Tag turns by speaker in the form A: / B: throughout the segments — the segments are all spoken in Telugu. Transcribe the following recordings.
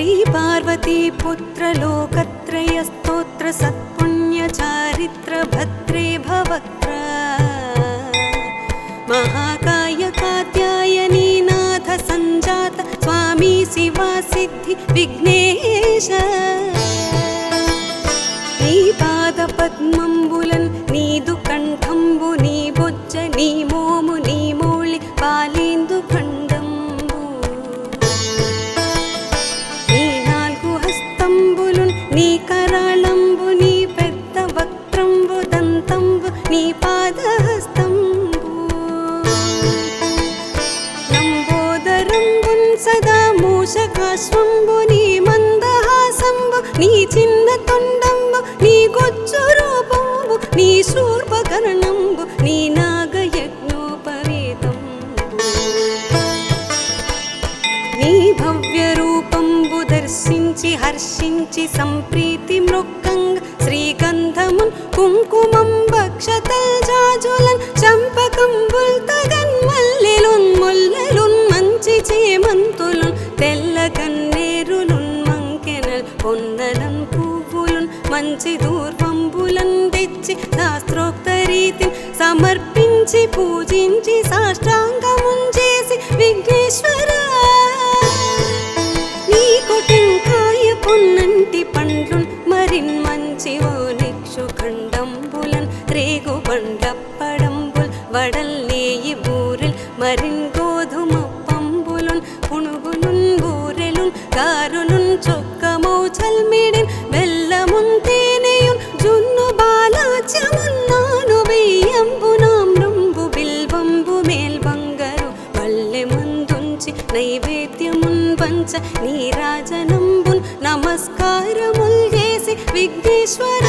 A: श्री पार्वती पुत्र लोकत्रय स्तोत्र सत्पुण्य चारित्र भद्रे भवक्त्र महाकाय कात्यायनी नाथ संजात स्वामी शिवा सिद्धि विघ्नेश नी पाद पद्मंबुलन नीदु कंठंबु नी बोज्ज नी मोमु नी मोळि पालेंदु खंडंबु नी नाल्गु हस्तंबुलुन नी कराळंबु नी पेद्द वक्त्रंबु दंतंबु नी पादहस्తంబు లంబోదరంబున్ సదా మూషకాశ్వంబు నీ మందహాసంబు నీ చిన్న తొండంబు నీ గొజ్జు రూపంబు నీ శూర్పకర్ణంబు నీ నాగయజ్ఞోపవీతంబు నీ భవ్య రూపంబు దర్శించి హర్షించి సంప్రీతి మృక్కంగ శ్రీగంధమున్ కుంకుమం భక్షతల్ జాజులన్ చంపకంబుల్ తగన్ మల్లెలున్ ముల్లెలున్ మంచి చేమంతులున్ తెల్ల కన్నేరులున్ మంకెనల్ పొన్నలన్ పువ్వులున్ మంచి దూర్వంబులన్ తెచ్చి శాస్త్రోక్త రీతిని సమర్పించి పూజించి సాష్టాంగమున్ చేసి విఘ్నేశ్వర నీకు టెంకాయ పొన్నంటి పండ్లున్ మరిన్ మంచి ఓ నిక్షు ఖండంబులన్ రేగు బండప్పడంబుల్ వడల్ నేయి బూరెల్ మరిన్ గోధుమ పంబులున్ పునుగులున్ బూరెలున్ గారులున్ చొక్కమౌ చల్మిడిన్ బెల్లమున్ తేనెయున్ జున్ను బాలాచ్యమున్ నాను బియ్యంబు నామ్రంబు బిల్వంబు మేల్బంగరు పల్లె ముందుంచి నైవేద్యమున్ పంచ నీరాజనంబున్ నమస్కారముల్ చేసి విఘ్నేశ్వర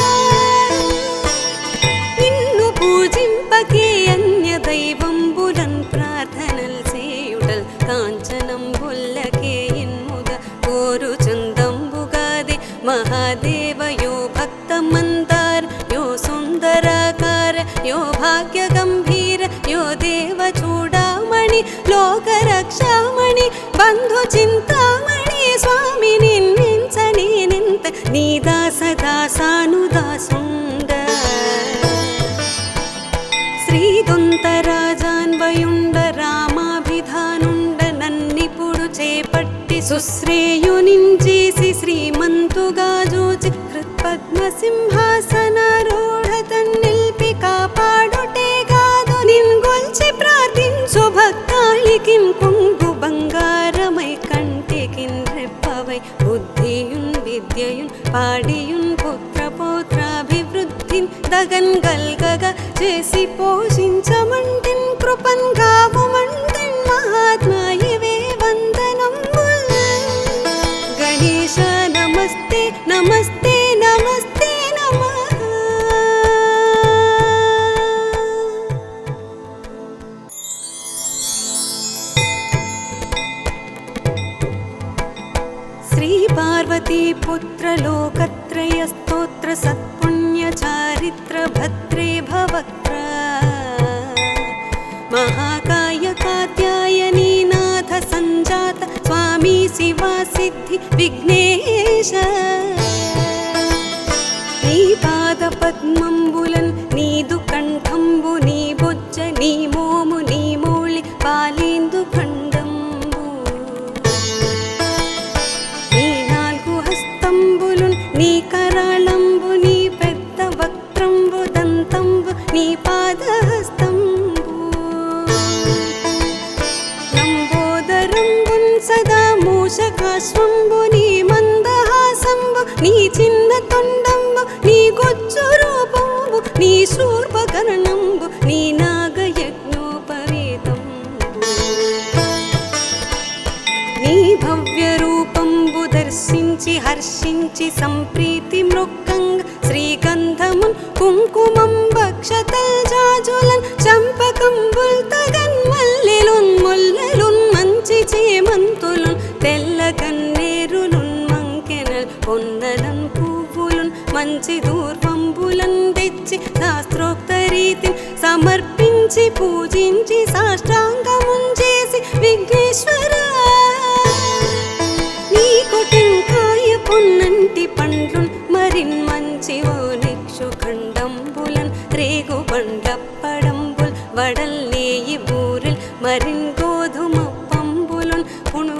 A: నిన్ను పూజింపకే అన్య దైవంబులన్ ప్రార్థనల్ చేయుటల్ కాంచనంబుల్లకే ఇన్ముద కోరు చందంబుగాది మహాదేవ యో భక్త మందార యో సుందరాకార యో భాగ్య గంభీర యో దేవ చూడామణి లోక రక్షామణి బంధు చింతామణి స్వామి నిన్నించని నింత నీ దాస దాసానుదాసుండ శ్రీదొంతరాజాన్వయుండ రామాభిధానుండ నన్నిపుడు చేపట్టి సుశ్రేయునించేసి శ్రీమంతుగా జోచి హృత్పద్మ సింహాసనారూఢ తన్నిల్పి కాపాడుటే కాదు నిన్గొల్చి ప్రార్థించు భక్తాళికిన్ కొంగు బంగారమై కంటికిన్ రెప్పవై బుద్ధియున్ విద్యయున్ పాడియున్ పుత్ర పౌత్రాభివృద్ధిన్ దగన్ గల్గగ చేసి పోషించమంటిన్ కృపన్ గావుమంటిన్ మహాత్మాయివే వందనంబుల్ గణేశ నమస్తే నమస్తే నమస్తే నమః श्री पार्वती पुत्र लोकत्रय स्तोत्र सत्पुण्य चारित्र भद्रे भवक्त्र महाकाय कात्यायनी नाथ संजात स्वामी शिवा सिद्धि विघ्नेश नी पाद पद्मंबुलन नीदु कंठंबु नी बोज्ज नी मोमु नी मोळि पालेंदु खंडंबु నీ నాల్గు హస్తంబులున్ నీ కరాళంబు నీ పెద్ద వక్త్రంబు దంతంబు నీ పాదహస్తంబు లంబోదరంబున్ సదా మూషకాశ్వంబు నీ మందహాసంబు నీ చిన్న తొండంబు నీ గొజ్జు రూపంబు నీ శూర్పకర్ణంబు నీ నాగయజ్ఞోపవీతంబు నీ భవ్య రూపంబు దర్శించి హర్షించి సంప్రీతి మృక్కంగ శ్రీగంధమున్ కుంకుమం భక్షతల్ జాజులన్ చంపకంబుల్ తగన్ మల్లెలున్ ముల్లెలున్ మంచి చేమంతులున్ తెల్ల కన్నేరులున్ మంకెనల్ పొన్నలన్ పువ్వులున్ మంచి దూర్వంబులన్ తెచ్చి శాస్త్రోక్త రీతిని సమర్పించి పూజించి సాష్టాంగమున్ చేసి విఘ్నేశ్వర నీకు టెంకాయ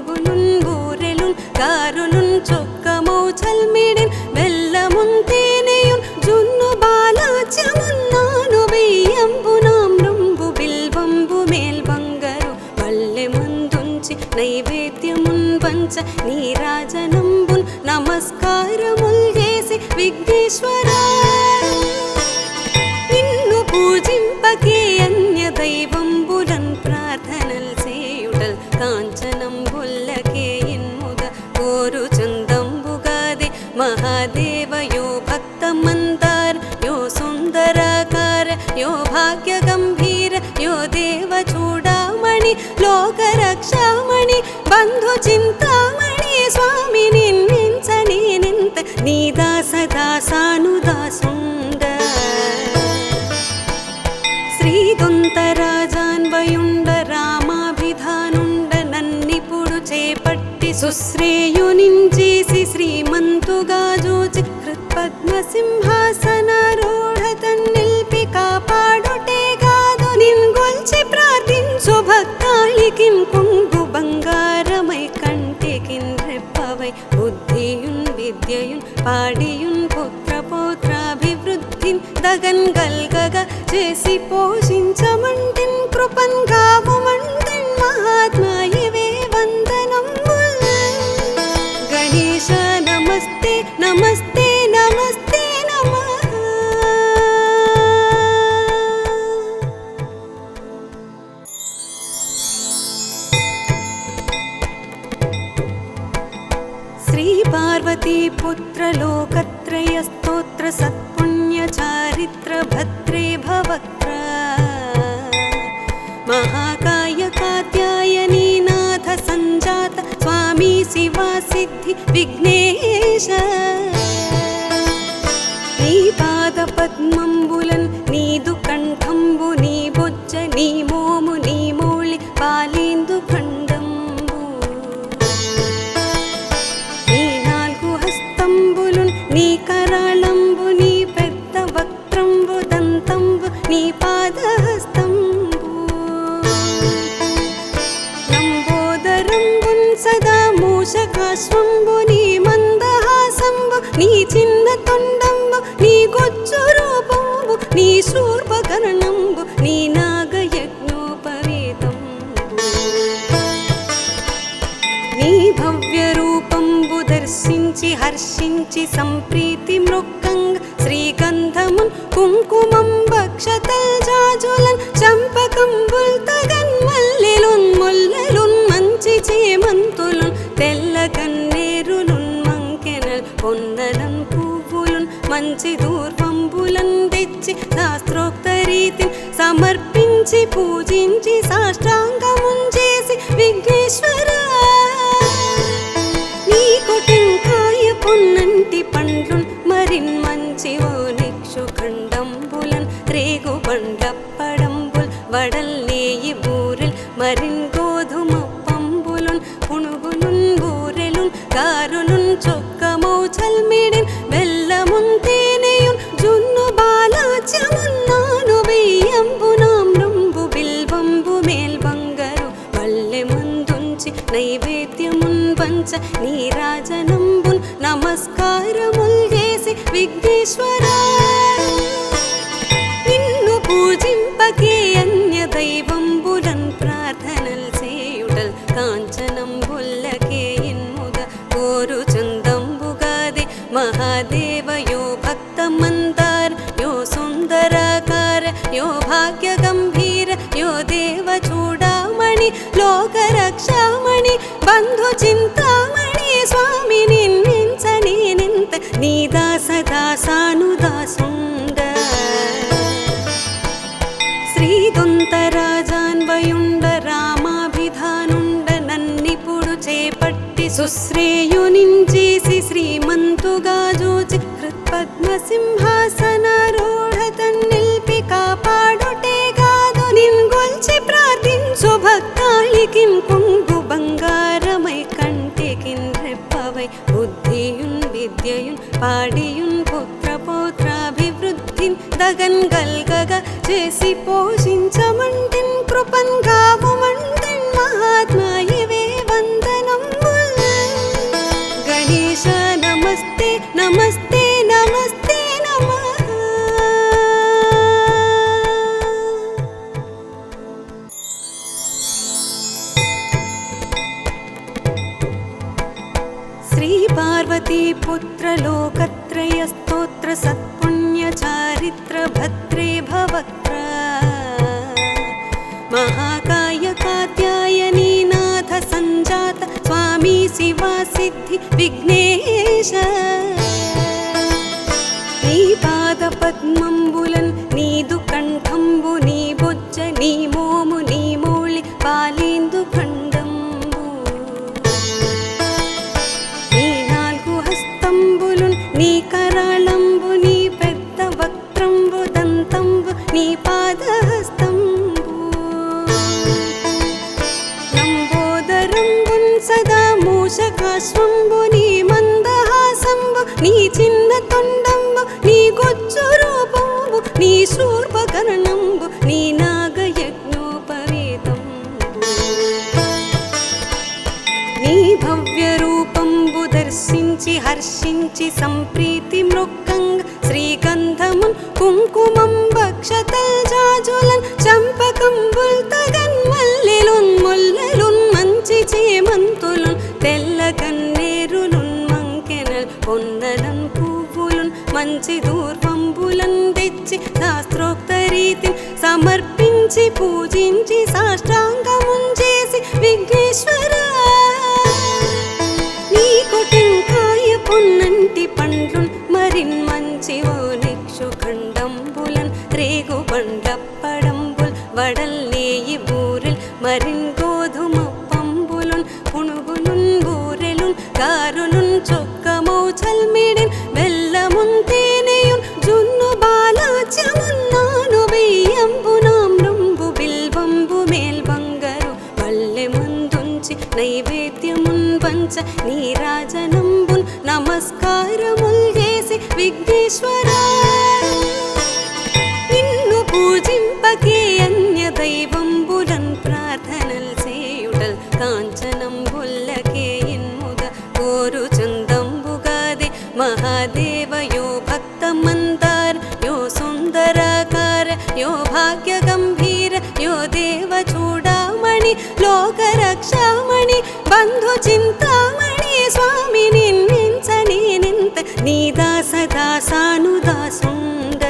A: పునుగులున్ బూరెలున్ గారులున్ చొక్కమౌ చల్మిడిన్ బెల్లమున్ తేనెయున్ జున్ను బాలాచ్యమున్ నాను బియ్యంబు నామ్రంబు బిల్వంబు మేల్ బంగారు వల్లె మందుంచి నైవేద్యమున్ పంచ నీరాజనంబున్ నమస్కారముల్ చేసి విఘ్నేశ్వరా నిన్ను పూజింపకే అన్య దైవంబులన్ ప్రార్థనల్ చేయుటల్ కాంచనంబుల్లకే ఇన్ముద కోరు చందంబుగాదే మహాదేవయో భక్తమందార యో సుందరాకార యో భాగ్య గంభీర యో దేవ చూడామణి లోకరక్షామణి బంధు చింతామణి స్వామి నిన్నించని నింత నీదాస దాసానుదాసుండ శ్రీదొంతరాజాన్వయుండ రామాభిధానుండ నన్నిపుడు చేపట్టి సుశ్రేయునించేసి శ్రీమంతుగా జూచి హృత్పద్మసింహాసనారూఢ తన్నిల్పి కాపాడుటే కాదు నిన్గొల్చి ప్రార్థించు భక్తాళికిం కొంగు బంగారమై కంటికిన్ రెప్పవై బుద్ధియున్ విద్యయున్ పాడియున్ పుత్ర పౌత్రాభివృద్ధిన్ దగన్ గల్గగా చేసి పోషించమంటిన్ కృపన్ గావుమంటిన్ మహాత్మా ఇవే వందనంబుల్ గణేశ నమస్తే నమస్తే నమస్తే నమః శ్రీ పార్వతీ పుత్ర లోకత్రయ స్తోత్ర సత్పుణ్య చారిత్ర భద్రే భవక్త్ర మహాకాయ కాత్యాయనీ నాథ సంజాత స్వామి శివా సిద్ధి విఘ్నేశ నీ పాద పద్మంబులన్ నీదు కంఠంబు నీ బొజ్జ నీ మోము నీ మౌళి పాలేందు ఖండంబు నీ నాలుగు హస్తంబులున్ నీ కరాళంబు నీ పెద్ద వక్త్రంబు దంతంబు నీ పాదహస్తంబు లంబోదరంబున్ సదా మూషకాశ్వంబు నీ మందహాసంబు నీ చిన్న తొండంబు నీ గొజ్జు రూపంబు నీ శూర్పకర్ణంబు నీ నాగయజ్ఞోపవేతంబు నీ భవ్య రూపంబు దర్శించి హర్షించి సంప్రీతి మృక్కంగ శ్రీగంధమున్ కుంకుమం భక్షతల్ జాజులన్ చంపకంబుల్ తగన్ మల్లెలున్ ముల్లెలున్ మంచి చేమంతులున్ తెల్ల కన్నేరులున్ మంకెనల్ పొన్నలన్ పువ్వులున్ మంచి దూర్వంబులన్ తెచ్చి శాస్త్రోక్త రీతిని సమర్పించి పూజించి సాష్టాంగమున్ చేసి విఘ్నేశ్వరా నీకు టెంకాయ పొన్నంటి పండ్లున్ మరిన్ మంచి ఓ నిక్షు ఖండంబులన్ రేగు బండప్పడంబుల్ వడల్లేయి బూరెల్ మరిన్ గోధుమ పంబులున్ పునుగులున్ బూరెలున్ గారులున్ చొక్కమౌ చల్మిడిన్ బెల్లమున్ తేనెయున్ జున్ను బాలాచ్యమున్ నాను బియ్యంబు నామ్రంబు బిల్వంబు మేల్ బంగారు వల్లె మందుంచి నైవేద్యమున్ పంచ నీరాజనంబున్ నమస్కారముల్ చేసి విఘ్నేశ్వరా నిన్ను పూజింపకే అన్య దైవంబులన్ ప్రార్థనల్ చేయుటల్ కాంచనంబుల్లకే ఇన్ముద కోరు చందంబుగాదే మహాదేవయో భక్తమందార యో సుందరాకార యో భాగ్య గంభీర యో దేవ చూడామణి లోకరక్షామణి బంధు చింతామణి స్వామి నిన్నించని నింత నీదాస దాసానుదాసుండ శ్రీదొంతరాజాన్వయుండ రామాభిధానుండ నన్నిపుడు చేపట్టి సుశ్రేయునించేసి శ్రీమంతుగా జూచి హృత్పద్మసింహాసనారూఢ తన్నిల్పి కాపాడుటే కాదు నిన్గొల్చి ప్రార్థించు భక్తాళికిం కొంగు బంగారమై కంటికిన్ రెప్పవై బుద్ధియున్ విద్యయున్ పాడియున్ పుత్ర పౌత్రాభివృద్ధిన్ దగన్ గల్గగా చేసి పోషించమంటిన్ కృపన్ గావుమంటిన్ మహాత్మా ఇవే వందనం శ్రీ పార్వతీ పుత్ర లోకత్రయ స్తోత్ర సత్పుణ్య చారిత్ర భద్రే భవక్త్ర మహాకాయ కాత్యాయనీ నాథ సంజాత స్వామి శివా సిద్ధి విఘ్నేశ నీ పాద పద్మంబులన్ నీదు కంఠంబు నీ బొజ్జ నీ మోము నీ మౌళి పాలేందు ఖండంబు నీ నాలుగు హస్తంబులున్ నీ కరాళంబు నీ పెద్ద వక్త్రంబు దంతంబు నీ పాదహస్తంబు లంబోదరంబున్ సదా మూషకాశ్వంబు నీ మందహాసంబు నీ చిన్న తొండంబు నీ గొచ్చు రూపంబు నీ శూర్పకర్ణంబు నీ నాగయజ్ఞోపవీతంబు నీ భవ్య రూపంబు దర్శించి హర్షించి సంప్రీతి మృక్కంగ శ్రీగంధమున్ కుంకుమం భక్షతల్ జాజులన్ చంపకంబుల్ తగన్ మల్లెలున్ ముల్లెలున్ మంచి చేమంతులున్ తెల్ల కన్నేరులున్ మంకెనల్ పొన్నలన్ పువ్వులున్ మంచి దూర్వంబులన్ తెచ్చి శాస్త్రోక్త రీతిని సమర్పించి పూజించి సాష్టాంగమున్ చేసి విఘ్నేశ్వర నీకు టెంకాయ పొన్నంటి పండ్లున్ మరిన్ మంచి ఓనిక్షు ఖండంబులన్ రేగు బండప్పడంబుల్ వడల్లేయి బూరెల్ మరిన్ గోధుమ పంబులున్ పునుగులున్ బూరెలున్ కారులున్ చొక్కమౌ చల్మిడిన్ బెల్లమున్ తేనెయున్ జున్ను బాలాచ్యమున్నాను బియ్యంబు నామ్రంబు బిల్వంబు మేల్బంగరు పల్లె ముందుంచి నైవేద్యమున్ పంచ నీరాజనంబున్ నమస్కారముల్ చేసి విఘ్నేశ్వర నిన్ను పూజింపకే అన్య దైవంబులన్ ప్రార్థనల్ చేయుటల్ కాంచనంబుల్లకే ఇన్ముద కోరు చందంబుగాదే మహాదేవ యో భక్త మందార యో సుందరాకార యో భాగ్య గంభీర యో దేవ చూడామణి లోక రక్షామణి బంధు చింతామణి స్వామి నిన్నించని నింత నీ దాస దాసానుదాసుండ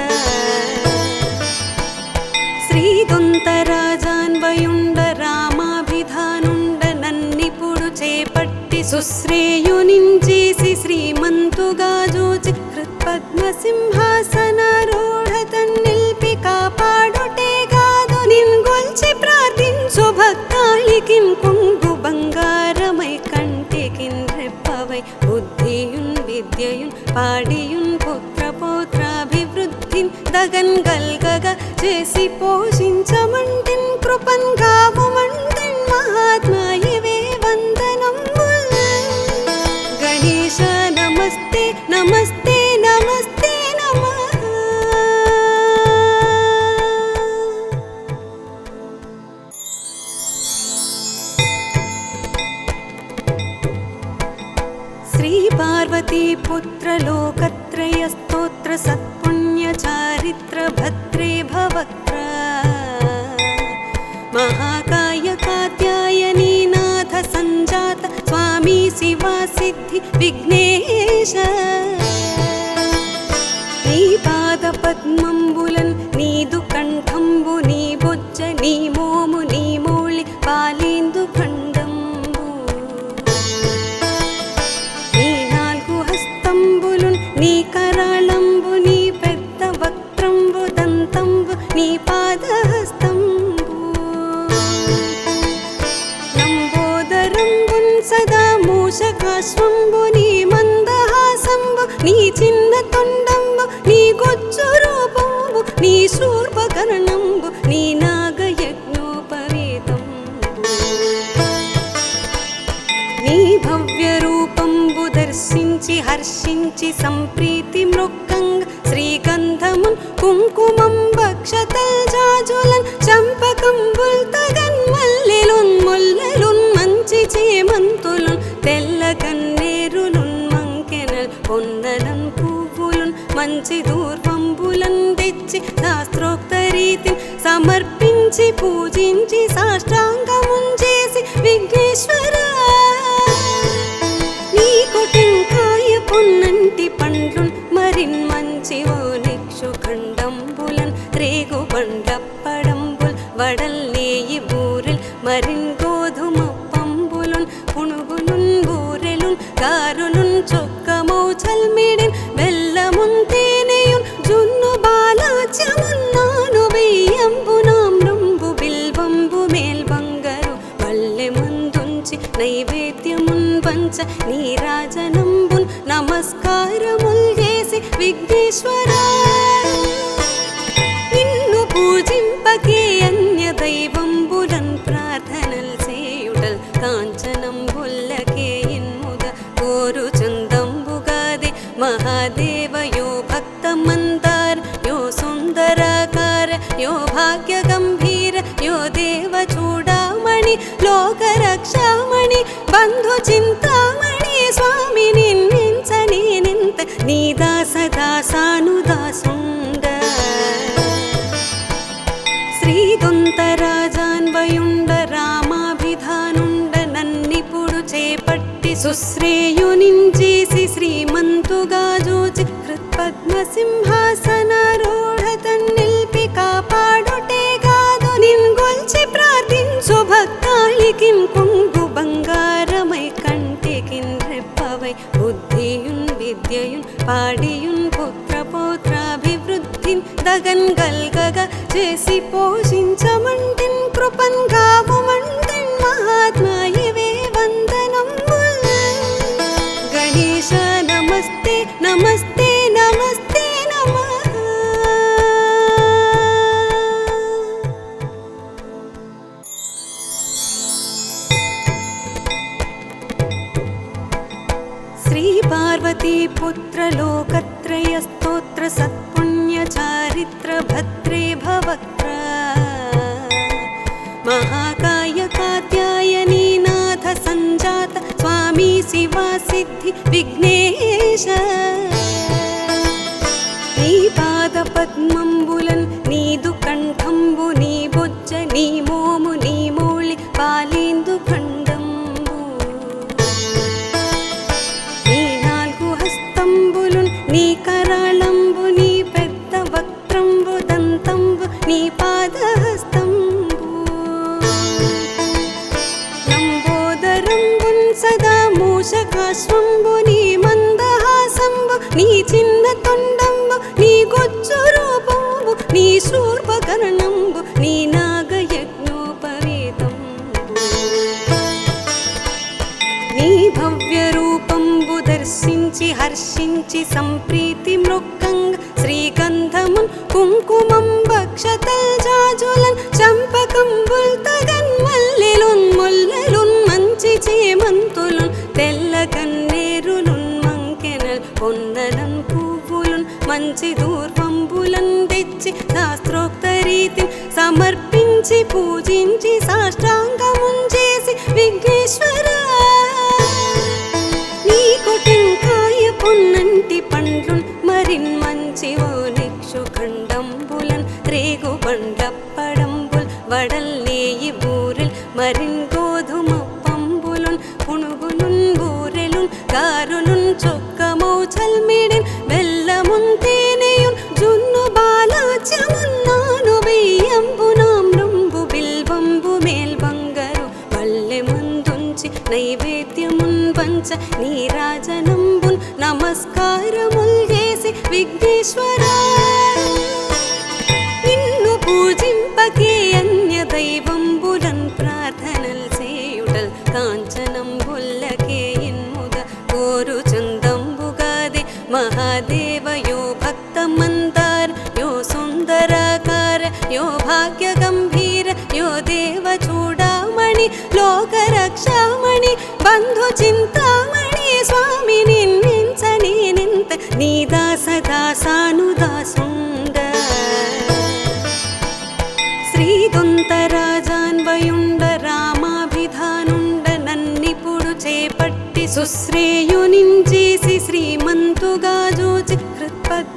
A: శ్రీదొంతరాజాన్వయుండ రామాభిధానుండ నన్నిపుడు చేపట్టి సుశ్రేయునించేసి శ్రీమంతుగా జూచి హృత్పద్మ సింహాసనారూఢ తన్నిల్పి కాపాడుటే కాదు నిన్గొల్చి ప్రార్థించు భక్తాళికిన్ కొంగు బంగారమై కంటికిన్ రెప్పవై బుద్ధియున్ విద్యయున్ పాడియున్ పుత్ర పౌత్రాభివృద్ధిన్ దగన్ గల్గగా చేసి పోషించమంటిన్ కృపన్ గావుమంటిన్ మహాత్మా ఇవే వందనంబుల్ గణేశ నమస్తే నమస్తే నమస్తే నమః శ్రీ పార్వతీ పుత్ర లోకత్రయ స్తోత్ర సత్పుణ్య చారిత్ర భద్రే భవక్త్ర మహాకాయ కాత్యాయనీ నాథ సంజాత స్వామి శివా సిద్ధి విఘ్నేశ నీ పాద పద్మంబులన్ నీదు కంఠంబు నీ బొజ్జ నీ మోము నీ మౌళి పాలేందు ఖండంబు నీ నాలుగు హస్తంబులున్ నీ కరాళంబు నీ పెద్ద వక్త్రంబు దంతంబు నీ పాదహస్తంబు లంబోదరంబున్ సదా మూషకాశ్వంబు నీ మందహాసంబు నీ చిన్న తొండంబు నీ గొచ్చు రూపంబు నీ శూర్పకర్ణంబు నీ నాగయజ్ఞోపవీతంబు నీ భవ్య రూపంబు దర్శించి హర్షించి సంప్రీతి మృక్కంగ శ్రీగంధమున్ కుంకుమం భక్షతల్ జాజులన్ చంపకంబుల్ తగన్ మల్లెలున్ ముల్లెలున్ మంచి చేమంతులున్ తెల్ల కన్నేరులున్ మంకెనల్ పొన్నలన్ పువ్వులున్ మంచి దూర్వంబులన్ తెచ్చి శాస్త్రోక్త రీతిని సమర్పించి పూజించి సాష్టాంగమున్ చేసి విఘ్నేశ్వర నీకు గారులున్ చొక్కమౌ చల్మిడిన్ బెల్లమున్ తేనెయున్ జున్ను బాలాచ్యమున్నాను వెయ్యంబు నామ్రంబు బిల్వంబు మేల్బంగరు పల్లె మందుంచి నైవేద్యమున్ వంచ నీరాజనంబున్ నమస్కారముల్ చేసి విఘ్నేశ్వరా నిన్ను పూజింపకే అన్య దైవంబులన్ ప్రార్థనల్ చేయుటల్ కాంచనంబుల్లకే ఇన్ముద కోరు చందంబుగాదే మహాదేవ యో భక్త మందార యో సుందరాకార యో భాగ్య గంభీర యో దేవ చూడామణి లోక రక్షామణి బంధు చింతామణి స్వామి నిన్నించని నింత నీ దాస దాసానుదాసుండ శ్రీదొంతరాజాన్వయుండ రామాభిధానుండ నన్నిపుడు చేపట్టి సుశ్రేయునించేసి శ్రీమంతుగా జూచి హృత్పద్మసింహాసనారూఢ తన్నిల్పి కాపాడుటే గాదు నిన్గొల్చి ప్రార్థించు భక్తాళికిన్ కొంగు బంగారమై కంటికిన్ రెప్పవై బుద్ధియున్ విద్యయున్ పాడియున్ పుత్ర పౌత్రాభివృద్ధిన్ దగన్ గల్గగా చేసి పోషించమంటిన్ కృపన్ గావుమంటిన్ మహాత్మా ఇవే వందనంబుల్ గణేశ నమస్తే నమస్తే నమస్తే నమః శ్రీ పార్వతీ పుత్ర లోకత్రయ స్తోత్ర సత్పుణ్య చారిత్ర భద్రే భవక్త్ర మహాకాయ కాత్యాయనీ నాథ సంజాత స్వామి శివా సిద్ధి విఘ్నేశ నీ పాద పద్మంబులన్ నీదు కంఠంబు నీ బొజ్జ నీ మోము నీ మౌళి పాలేందు ఖండంబు నీ నాలుగు హస్తంబులున్ నీ కరాళంబు నీ పెద్ద వక్త్రంబు దంతంబు నీ పాదహస్తంబు లంబోదరంబున్ సదా మూషకాశ్వంబు నీ మందహాసంబు నీ చిన్న తొండంబు నీ గొజ్జు రూపంబు నీ శూర్పకర్ణంబు నీ నాగయజ్ఞోపవేతంబు నీ భవ్య రూపంబు దర్శించి హర్షించి సంప్రీతి మృక్కంగ శ్రీగంధమున్ కుంకుమం భక్షతల్ జాజులన్ చంపకంబుల్ తగన్ మల్లెలున్ ముల్లెలున్ మంచి చేమంతులున్ తెల్ల కన్నేరులున్ మంకెనల్ పొన్నలన్ పువ్వులున్ మంచి దూర్వంబులన్ తెచ్చి శాస్త్రోక్త రీతిని సమర్పించి పూజించి సాష్టాంగమున్ చేసి విఘ్నేశ్వరా నీకు టెంకాయ పొన్నంటి పండ్లున్ మరిన్ మంచి ఓ నిక్షు ఖండంబులన్ రేగు బండప్పడంబుల్ వడల్ నేయి బూరెల్ మరిన్ గోధుమ పంబులున్ పునుగులున్ బూరెలున్ గారులున్ చొక్కమౌ చల్మిడిన్ బెల్లమున్ తేనెయున్ జున్ను బాలాచ్యమున్నాను వెయ్యంబు నామ్రంబు బిల్వంబు మేల్బంగరు పల్లె మందుంచి నైవేద్యమున్ వంచ నీరాజనంబున్ నమస్కారముల్ చేసి విఘ్నేశ్వరా నిన్ను పూజింపకే అన్య దైవంబులన్ ప్రార్థనల్ చేయుటల్ కాంచనంబుల్లకే ఇన్ముద కోరు చందంబుగాదే మహాదేవ యో భక్త మందార యో సుందరాకార యో భాగ్య గంభీర యో దేవ చూడామణి లోక రక్షామణి బంధు చింతామణి స్వామి నిన్నించని నింత నీ దాస దాసానుదాసుండ శ్రీదొంతరాజాన్వయుండ రామాభిధానుండ నన్నిపుడు చేపట్టి సుశ్రేయునించేసి శ్రీమంతుగా జూచి హృత్పద్మసింహాసనారూఢ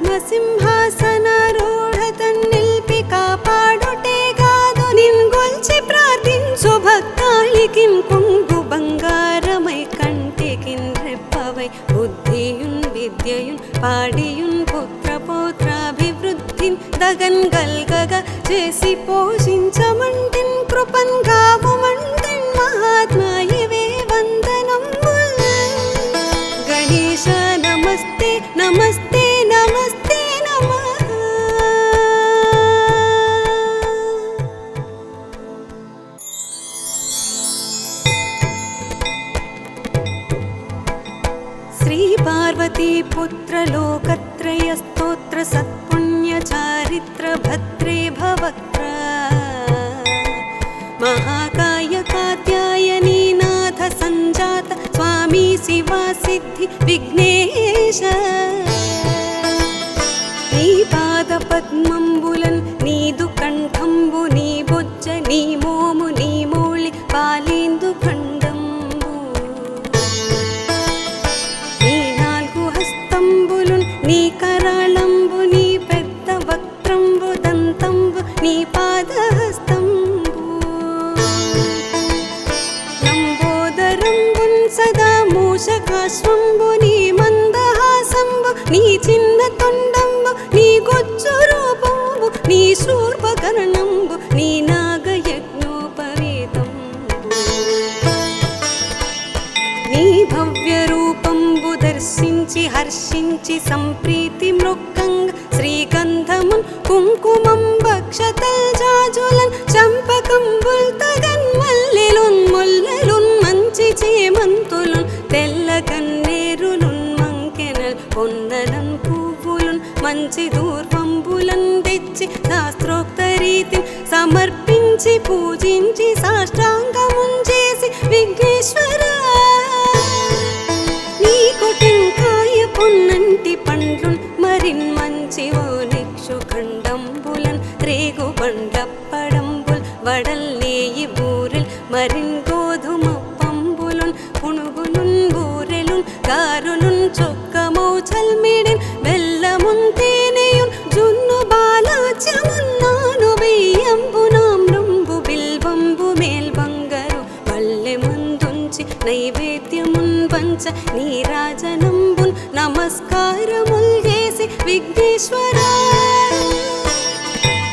A: తన్నిల్పి కాపాడుటే గాదు నిన్గొల్చి ప్రార్థించు భక్తాళికిన్ కొంగు బంగారమై కంటికిన్ రెప్పవై బుద్ధియున్ విద్యయున్ పాడియున్ పుత్ర పౌత్రాభివృద్ధిన్ దగన్ గల్గగా చేసి పోషించమంటిన్ కృపన్ గావుమంటిన్ మహాత్మా ఇవే వందనంబుల్ श्रीपार्वतीपुत्रलोकत्रयस्तोत्र सत्पुण्यचारित्र भद्रे भवक्त्र महाकाय कात्यायनीनाथ सञ्जात स्वामी शिवा सिद्धि विघ्नेश నీ పాద పద్మంబులన్ నీదు కంఠంబు నీ బొజ్జ నీ మోము నీ మౌళి పాలేందు ఖండంబు నీ నాలుగు హస్తంబులున్ నీ కరాళంబు నీ పెద్ద వక్త్రంబు దంతంబు నీ పాదహస్తంబు లంబోదరంబున్ సదా మూషకాశ్వంబు నీ మందహాసంబు నీ చిన్న తొండంబు నీ గొజ్జు రూపంబు నీ శూర్పకర్ణంబు నీ నాగయజ్ఞోపవేతంబు నీ భవ్య రూపంబు దర్శించి హర్షించి సంప్రీతి మృక్కంగ శ్రీగంధమున్ కుంకుమం భక్షతల్జాజులన్ చంపకంబుల్ తగన్ మల్లెలున్ ముల్లెలున్ మంచి చేమంతులున్ తెల్ల కన్నేరులున్ మంకెనల్ పొన్నలన్ పువ్వులున్ మంచి దూర్వంబులన్ తెచ్చి శాస్త్రోక్త రీతిని సమర్పించి పూజించి సాష్టాంగమున్ చేసి విఘ్నేశ్వర నీకు టెంకాయ పొన్నంటి పండ్లున్ మరిన్ మంచి ఓనిక్షు ఖండంబులన్ రేగు బండప్పడంబుల్ వడల్ నేయి బూరెల్ మరిన్ గోధుమ పంబులున్ పునుగులున్ బూరెలున్ గారులున్ చొక్కమౌ చల్మిడిన్ బెల్లమున్ తేనెయున్ జున్ను బాలాచ్యమున్నాను బియ్యంబు నామ్రంబు బిల్వంబు మేల్బంగరు వల్లె మందుంచి నైవేద్యమున్ వంచ నీరాజనంబున్ నమస్కారముల్ చేసి విఘ్నేశ్వర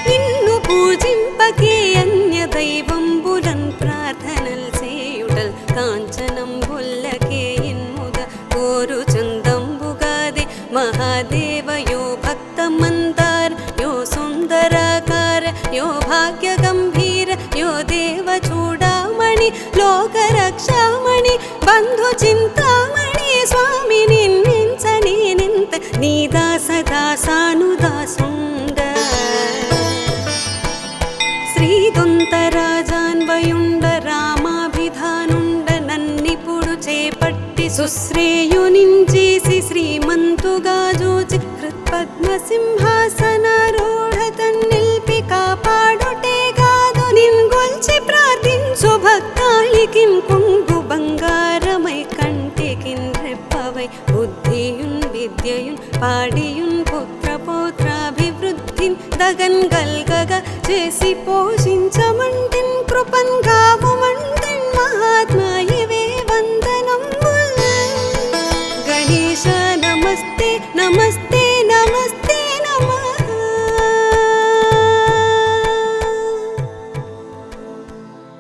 A: నిన్ను పూజింపకే అన్య దైవంబులన్ ప్రార్థనల్ చేయుటల్ కాంచనంబుల్లకే ఇన్ముద కోరు చందంబుగాదే మహాదేవ యో భక్త మందార యో సుందరాకార యో భాగ్య గంభీర యో దేవ చూడామణి లోక రక్షామణి బంధు చింతామణి స్వామి నిన్నించని నింత నీ దాస దాసానుదాసుండ శ్రీదొంతరాజాన్వయుండ రామాభిధానుండ నన్నిపుడు చేపట్టి సుశ్రేయునించేసి శ్రీమంతుగా జోచి హృత్పద్మ సింహాసనారూఢ తన్నిల్పి కాపాడుటే గాదు నిన్గొల్చి ప్రార్థించు భక్తాళికిన్ కొంగు బంగారమై కంటికిన్ రెప్పవై బుద్ధియున్ విద్యయున్ పాడియున్ పుత్ర పౌత్రాభివృద్ధిన్ దగన్ గల్గగా చేసి పోషించమంటిన్ కృపన్ గావుమంటిన్ మహాత్మా